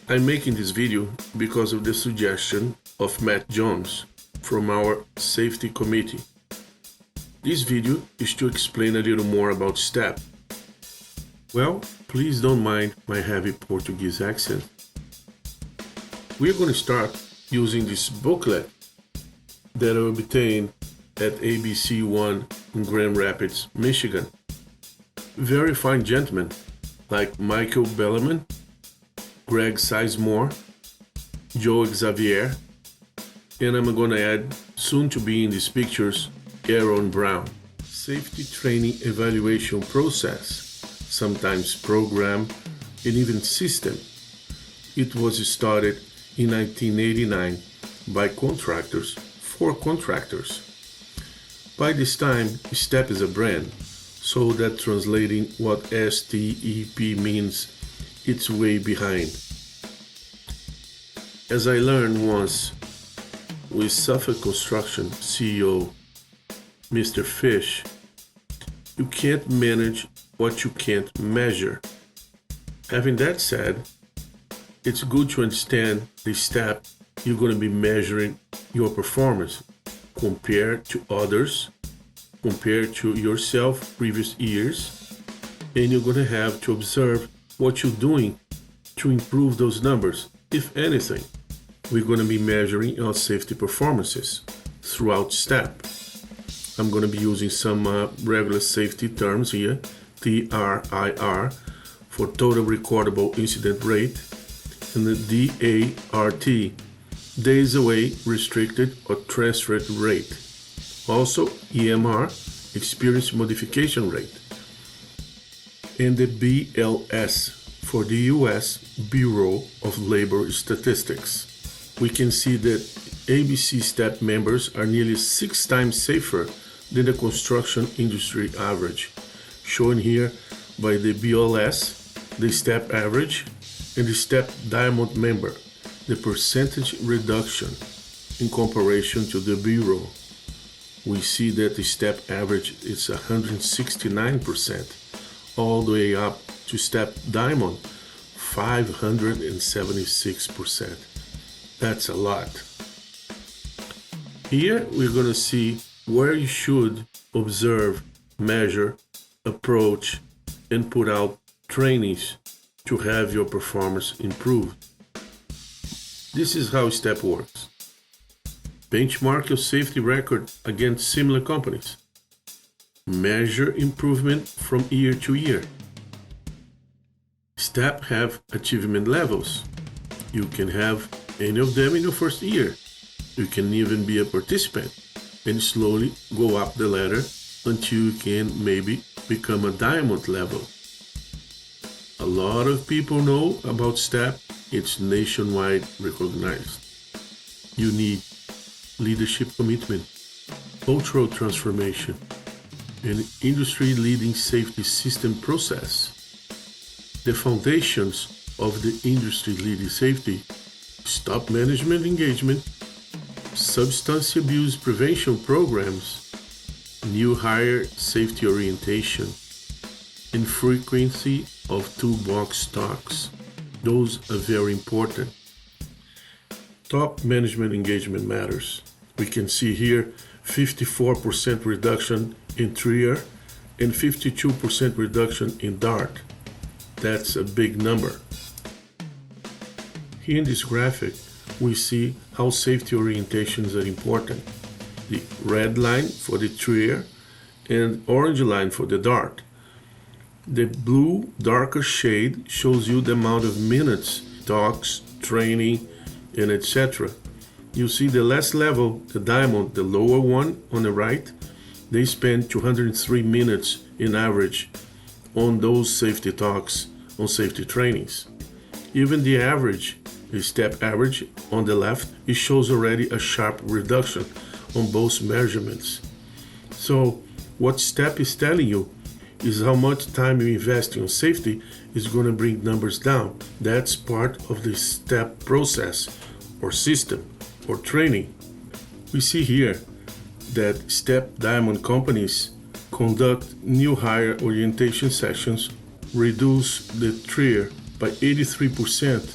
I'm making this video because of the suggestion of Matt Jones from our safety committee. This video is to explain a little more about STEP. Well, please don't mind my heavy Portuguese accent. We're going to start using this booklet that I obtained at ABC1 in Grand Rapids, Michigan. Very fine gentlemen like Michael Bellerman, Greg Sizemore, Joe Xavier, and I'm going to add, soon to be in these pictures, Aaron Brown. Safety training evaluation process, sometimes program and even system. It was started in 1989 by contractors for contractors. By this time, STEP is a brand, so that translating what STEP means, it's way behind. As I learned once with Suffolk Construction CEO Mr. Fish, you can't manage what you can't measure. Having that said, it's good to understand the step you're going to be measuring your performance compared to others, compared to yourself previous years, and you're going to have to observe what you're doing to improve those numbers, if anything. We're going to be measuring our safety performances throughout STEP. I'm going to be using some regular safety terms here, TRIR for total recordable incident rate, and the DART, days away restricted or transferred rate. Also EMR, experience modification rate, and the BLS for the US Bureau of Labor Statistics. We can see that ABC STEP members are nearly 6 times safer than the construction industry average, shown here by the BLS, the STEP average, and the STEP Diamond member, the percentage reduction in comparison to the Bureau. We see that the STEP average is 169%, all the way up to STEP Diamond, 576%. That's a lot. Here we're going to see where you should observe, measure, approach, and put out trainings to have your performance improved. This is how STEP works. Benchmark your safety record against similar companies. Measure improvement from year to year. STEP have achievement levels. You can have any of them in your first year. You can even be a participant and slowly go up the ladder until you can maybe become a diamond level. A lot of people know about STEP. It's nationwide recognized. You need leadership commitment, cultural transformation, and industry-leading safety system process. The foundations of the industry-leading safety: top management engagement, substance abuse prevention programs, new hire safety orientation, and frequency of toolbox talks. Those are very important. Top management engagement matters. We can see here 54% reduction in TRIR and 52% reduction in DART. That's a big number. Here in this graphic, we see how safety orientations are important. The red line for the TRIR and orange line for the DART. The blue darker shade shows you the amount of minutes, talks, training, and etc. You see the last level, the diamond, the lower one on the right, they spend 203 minutes in average on those safety talks, on safety trainings. Even the average, the STEP average on the left, it shows already a sharp reduction on both measurements. So what STEP is telling you is how much time you invest in safety is going to bring numbers down. That's part of the STEP process or system or training. We see here that STEP Diamond companies conduct new hire orientation sessions, reduce the TRIR by 83%,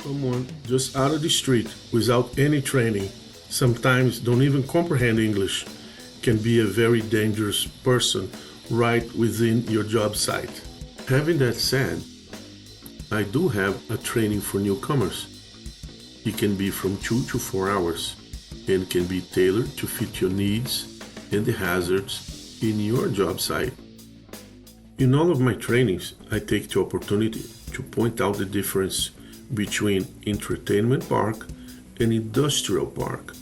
Someone just out of the street without any training, sometimes don't even comprehend English, can be a very dangerous person right within your job site. Having that said, I do have a training for newcomers. It can be from 2 to 4 hours and can be tailored to fit your needs and the hazards in your job site. In all of my trainings, I take the opportunity to point out the difference between entertainment park and industrial park.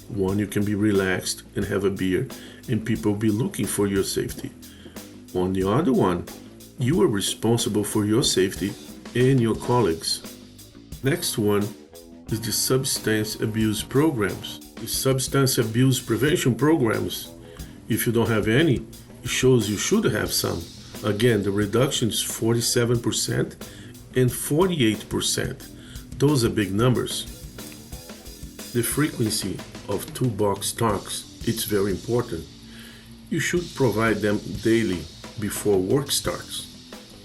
One, you can be relaxed and have a beer and people will be looking for your safety. On the other one, you are responsible for your safety and your colleagues. Next one is the substance abuse programs. The substance abuse prevention programs, if you don't have any, it shows you should have some. Again, the reduction is 47% and 48%. Those are big numbers. The frequency of toolbox talks, it's very important. You should provide them daily before work starts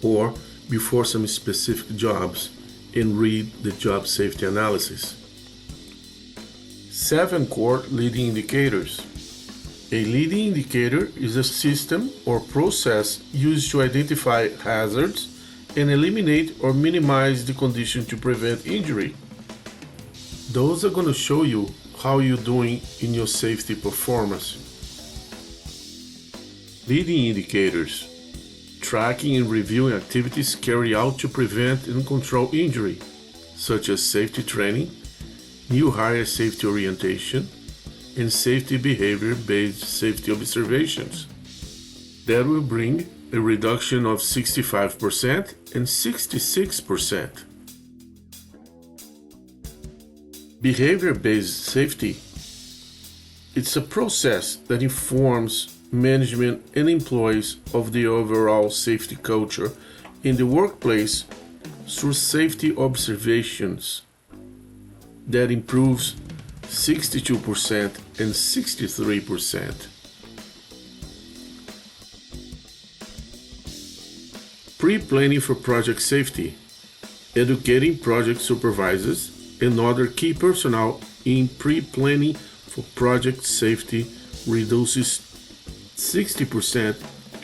or before some specific jobs and read the job safety analysis. 7 core leading indicators. A leading indicator is a system or process used to identify hazards and eliminate or minimize the condition to prevent injury. Those are going to show you how you're doing in your safety performance. Leading indicators. Tracking and reviewing activities carried out to prevent and control injury, such as safety training, new hire safety orientation, and safety behavior-based safety observations. That will bring a reduction of 65% and 66%. Behavior-based safety. It's a process that informs management and employees of the overall safety culture in the workplace through safety observations that improves 62% and 63%. Pre-planning for project safety. Educating project supervisors and other key personnel in pre-planning for project safety reduces 60%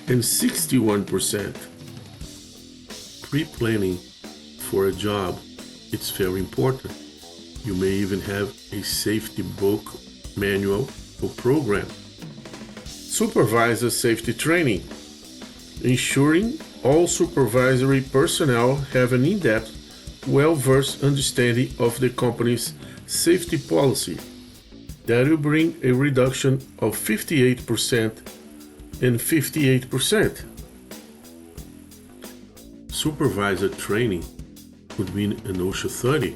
and 61%. Pre-planning for a job, it's very important. You may even have a safety book, manual, or program. Supervisor safety training. Ensuring all supervisory personnel have an in-depth, well-versed understanding of the company's safety policy. That will bring a reduction of 58% and 58%. Supervisor training would be an OSHA 30,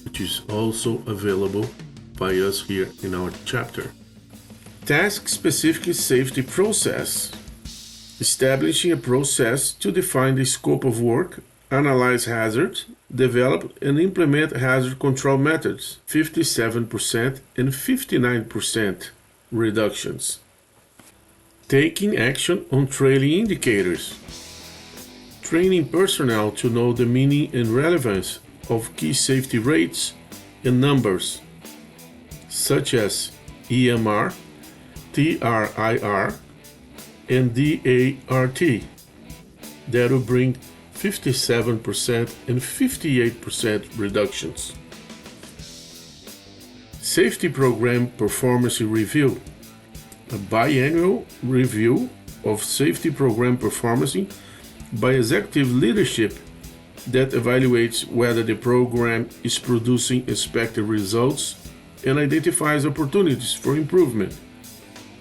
which is also available by us here in our chapter. Task-specific safety process. Establishing a process to define the scope of work, analyze hazards, develop and implement hazard control methods, 57% and 59% reductions. Taking action on trailing indicators. Training personnel to know the meaning and relevance of key safety rates and numbers, such as EMR, TRIR, and DART. That will bring 57% and 58% reductions. Safety Program Performance Review. A biannual review of safety program performance by executive leadership that evaluates whether the program is producing expected results and identifies opportunities for improvement.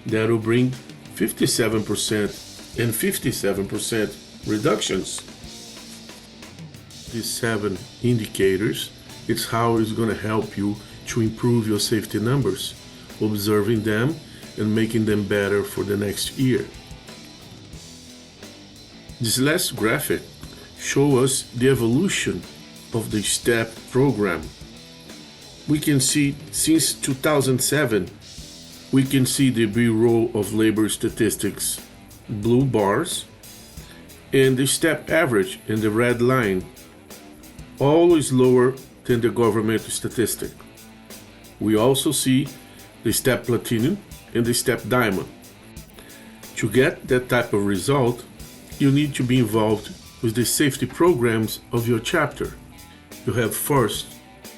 That will bring 57% and 57% reductions. These 7 indicators, it's how it's going to help you to improve your safety numbers, observing them and making them better for the next year. This last graphic shows us the evolution of the STEP program. We can see since 2007, we can see the Bureau of Labor Statistics blue bars and the STEP average in the red line. always lower than the government statistic. We also see the step platinum and the step diamond. To get that type of result, you need to be involved with the safety programs of your chapter. You have first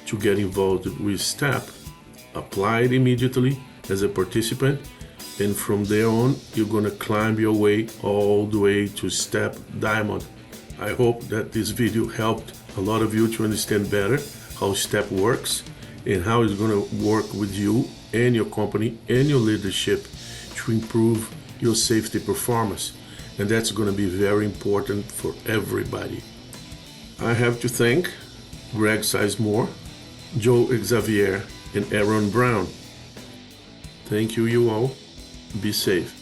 to get involved with STEP, apply it immediately as a participant, and from there on, you're gonna climb your way all the way to STEP Diamond. I hope that this video helped a lot of you to understand better how STEP works and how it's gonna work with you and your company and your leadership to improve your safety performance. And that's gonna be very important for everybody. I have to thank Greg Sizemore, Joe Xavier, and Aaron Brown. Thank you all. Be safe.